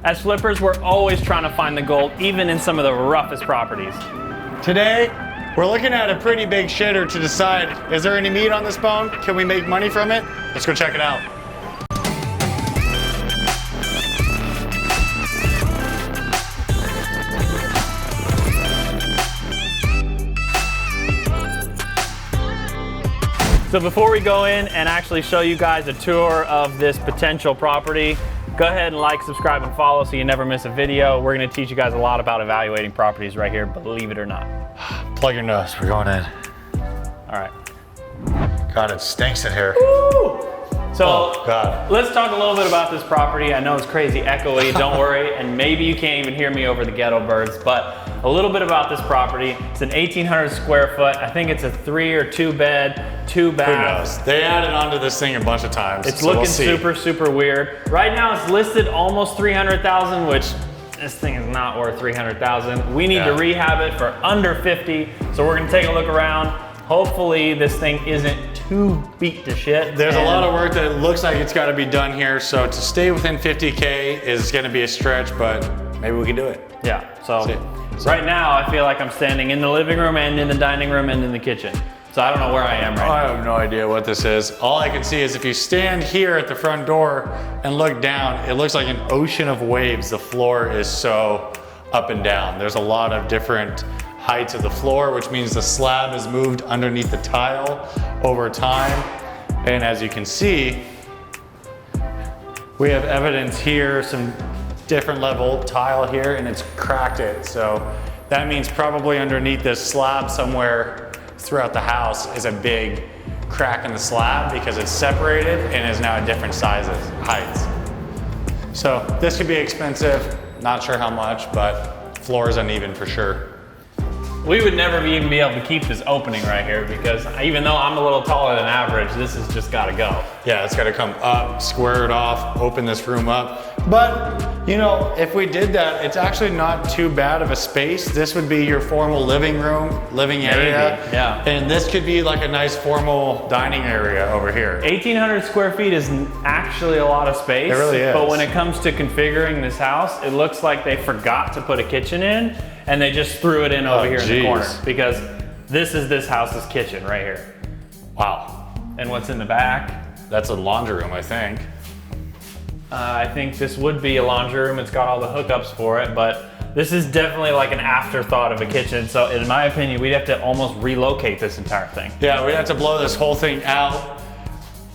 As flippers, we're always trying to find the gold, even in some of the roughest properties. Today, we're looking at a pretty big shitter to decide, is there any meat on this bone? Can we make money from it? Let's go check it out. So before we go in and actually show you guys a tour of this potential property, go ahead and like, subscribe, and follow so you never miss a video. We're gonna teach you guys a lot about evaluating properties right here, believe it or not. Plug your nose, we're going in. All right. God, it stinks in here. Woo! So God. Let's talk a little bit about this property. I know it's crazy echoey, don't worry, and maybe you can't even hear me over the ghetto birds, but a little bit about this property. It's an 1,800 square foot. I think it's a 3 or 2 bed, 2 bath. Who knows? They added onto this thing a bunch of times. It's looking super, super weird. Right now it's listed almost 300,000, which this thing is not worth 300,000. We need to rehab it for under 50. So we're gonna take a look around. Hopefully this thing isn't too beat to shit. There's a lot of work that looks like it's gotta be done here. So to stay within 50K is gonna be a stretch, but maybe we can do it. Yeah, so right now I feel like I'm standing in the living room and in the dining room and in the kitchen. So I don't know where I am right now. I have no idea what this is. All I can see is if you stand here at the front door and look down, it looks like an ocean of waves. The floor is so up and down. There's a lot of different heights of the floor, which means the slab is moved underneath the tile over time. And as you can see, we have evidence here, some different level tile here, and it's cracked it. So that means probably underneath this slab somewhere throughout the house is a big crack in the slab because it's separated and is now at different sizes, heights. So this could be expensive, not sure how much, but floor is uneven for sure. We would never even be able to keep this opening right here because even though I'm a little taller than average, this has just gotta go. Yeah, it's gotta come up, square it off, open this room up. But, you know, if we did that, it's actually not too bad of a space. This would be your formal living room, living area. Maybe, yeah. And this could be like a nice formal dining area over here. 1,800 square feet is actually a lot of space. It really is. But when it comes to configuring this house, it looks like they forgot to put a kitchen in and they just threw it in over here in the corner because this is this house's kitchen right here. Wow. And what's in the back? That's a laundry room, I think. I think this would be a laundry room. It's got all the hookups for it, but this is definitely like an afterthought of a kitchen. So in my opinion, we'd have to almost relocate this entire thing. Yeah, we'd have to blow this whole thing out.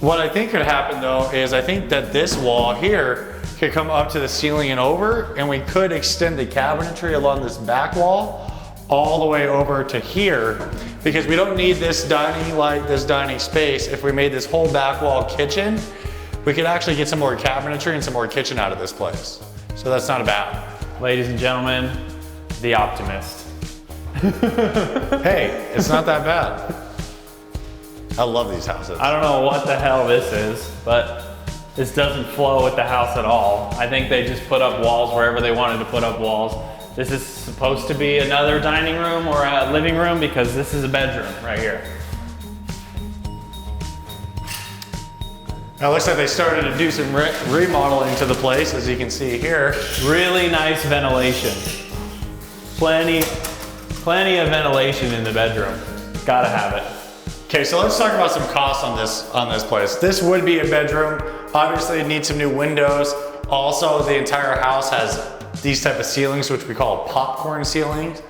What I think could happen though is I think that this wall here could come up to the ceiling and over, and we could extend the cabinetry along this back wall all the way over to here, because we don't need this dining space. If we made this whole back wall kitchen, we could actually get some more cabinetry and some more kitchen out of this place. So that's not bad. Ladies and gentlemen, the optimist. Hey, it's not that bad. I love these houses. I don't know what the hell this is, but this doesn't flow with the house at all. I think they just put up walls wherever they wanted to put up walls. This is supposed to be another dining room or a living room because this is a bedroom right here. Now it looks like they started to do some remodeling to the place, as you can see here. Really nice ventilation. Plenty of ventilation in the bedroom. Gotta have it. Okay, so let's talk about some costs on this place. This would be a bedroom. Obviously it needs some new windows. Also, the entire house has these type of ceilings, which we call popcorn ceilings.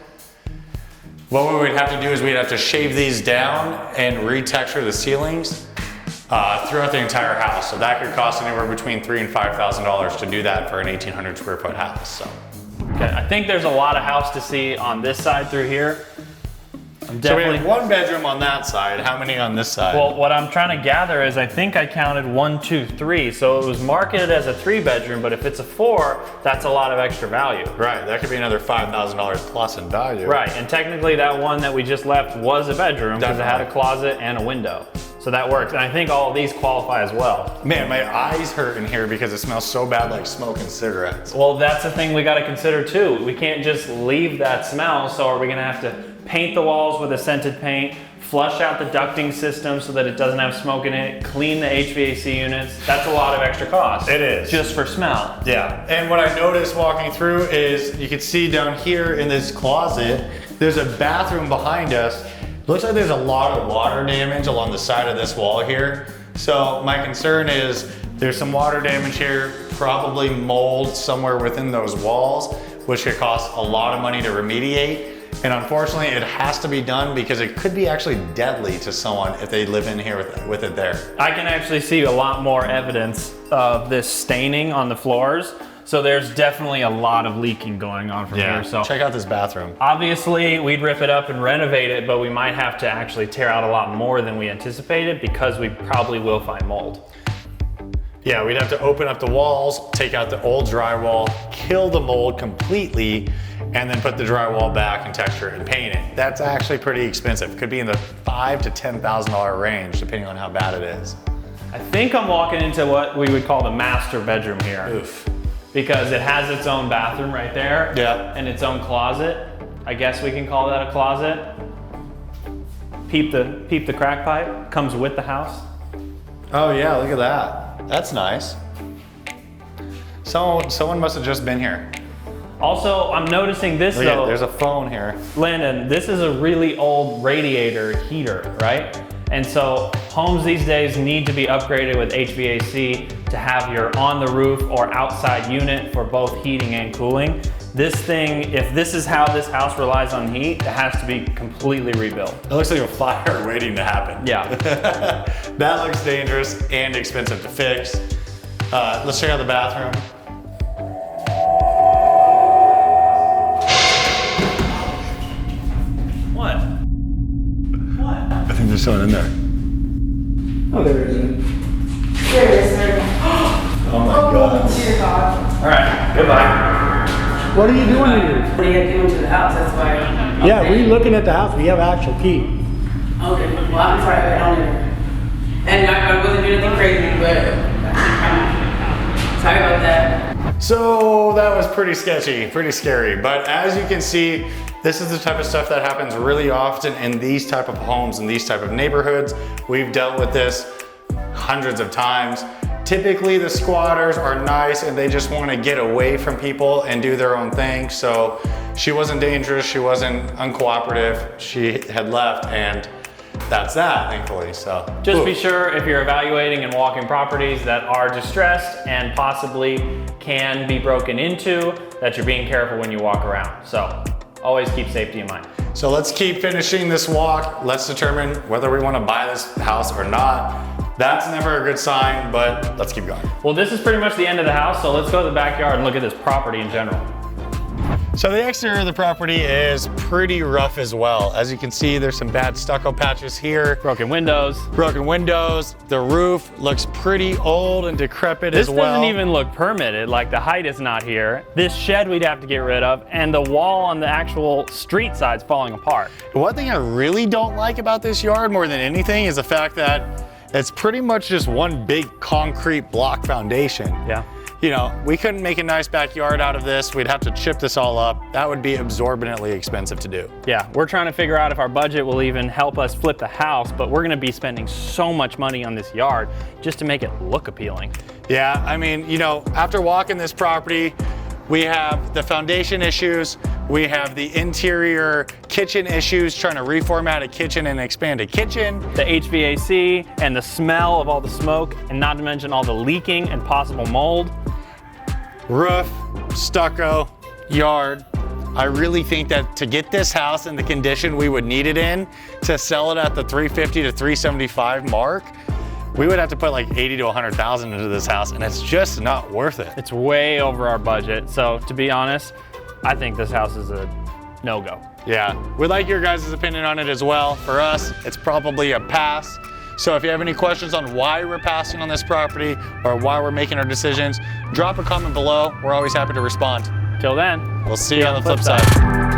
What we would have to do is we'd have to shave these down and retexture the ceilings throughout the entire house. So that could cost anywhere between $3,000 and $5,000 to do that for an 1,800 square foot house. So. Okay, I think there's a lot of house to see on this side through here. So we have 1 bedroom on that side. How many on this side? Well, what I'm trying to gather is I think I counted 1, 2, 3. So it was marketed as a 3 bedroom, but if it's a 4, that's a lot of extra value. Right, that could be another $5,000 plus in value. Right, and technically that one that we just left was a bedroom because it had a closet and a window. So that works, and I think all of these qualify as well. Man, my eyes hurt in here because it smells so bad like smoking cigarettes. Well, that's the thing we gotta consider too. We can't just leave that smell, so are we gonna have to paint the walls with a scented paint, flush out the ducting system so that it doesn't have smoke in it, clean the HVAC units. That's a lot of extra cost. It is. Just for smell. Yeah, and what I noticed walking through is you can see down here in this closet, there's a bathroom behind us. Looks like there's a lot of water damage along the side of this wall here. So my concern is there's some water damage here, probably mold somewhere within those walls, which could cost a lot of money to remediate. And unfortunately, it has to be done because it could be actually deadly to someone if they live in here with it there. I can actually see a lot more evidence of this staining on the floors. So there's definitely a lot of leaking going on from here. So check out this bathroom. Obviously, we'd rip it up and renovate it, but we might have to actually tear out a lot more than we anticipated because we probably will find mold. Yeah, we'd have to open up the walls, take out the old drywall, kill the mold completely, and then put the drywall back and texture it and paint it. That's actually pretty expensive. Could be in the $5,000 to $10,000 range, depending on how bad it is. I think I'm walking into what we would call the master bedroom here. Oof. Because it has its own bathroom right there. Yeah. And its own closet. I guess we can call that a closet. Peep the crack pipe, comes with the house. Oh yeah, look at that. That's nice. Someone must have just been here. Also, I'm noticing this though. There's a phone here. Landon, this is a really old radiator heater, right? And so homes these days need to be upgraded with HVAC to have your on the roof or outside unit for both heating and cooling. This thing, if this is how this house relies on heat, it has to be completely rebuilt. It looks like a fire waiting to happen. Yeah. That looks dangerous and expensive to fix. Let's check out the bathroom. What? I think there's someone in there. Oh, there isn't. There it is, there it is. Oh my God. Dear God. All right, goodbye. What are you doing here? When you get into the house, that's why. Yeah, we're looking at the house. We have actual key. Okay, well, I'm sorry, I don't know. And I wasn't doing anything crazy, but sorry about that. So that was pretty sketchy, pretty scary. But as you can see, this is the type of stuff that happens really often in these type of homes, in these type of neighborhoods. We've dealt with this hundreds of times. Typically the squatters are nice and they just want to get away from people and do their own thing. So she wasn't dangerous, she wasn't uncooperative, she had left, and that's that, thankfully. So Just be sure if you're evaluating and walking properties that are distressed and possibly can be broken into, that you're being careful when you walk around. So always keep safety in mind. So let's keep finishing this walk. Let's determine whether we want to buy this house or not. That's never a good sign, but let's keep going. Well, this is pretty much the end of the house, so let's go to the backyard and look at this property in general. So the exterior of the property is pretty rough as well. As you can see, there's some bad stucco patches here. Broken windows. Broken windows. The roof looks pretty old and decrepit as well. This doesn't even look permitted, like the height is not here. This shed we'd have to get rid of, and the wall on the actual street side's falling apart. One thing I really don't like about this yard more than anything is the fact that it's pretty much just one big concrete block foundation. Yeah. You know, we couldn't make a nice backyard out of this. We'd have to chip this all up. That would be exorbitantly expensive to do. Yeah, we're trying to figure out if our budget will even help us flip the house, but we're gonna be spending so much money on this yard just to make it look appealing. Yeah, I mean, you know, after walking this property, we have the foundation issues, we have the interior kitchen issues, trying to reformat a kitchen and expand a kitchen. The HVAC and the smell of all the smoke, and not to mention all the leaking and possible mold. Roof, stucco, yard. I really think that to get this house in the condition we would need it in, to sell it at the 350 to 375 mark, we would have to put like 80 to 100,000 into this house, and it's just not worth it. It's way over our budget. So to be honest, I think this house is a no-go. Yeah, we'd like your guys' opinion on it as well. For us, it's probably a pass. So if you have any questions on why we're passing on this property or why we're making our decisions, drop a comment below. We're always happy to respond. Till then, We'll see you on the flip side.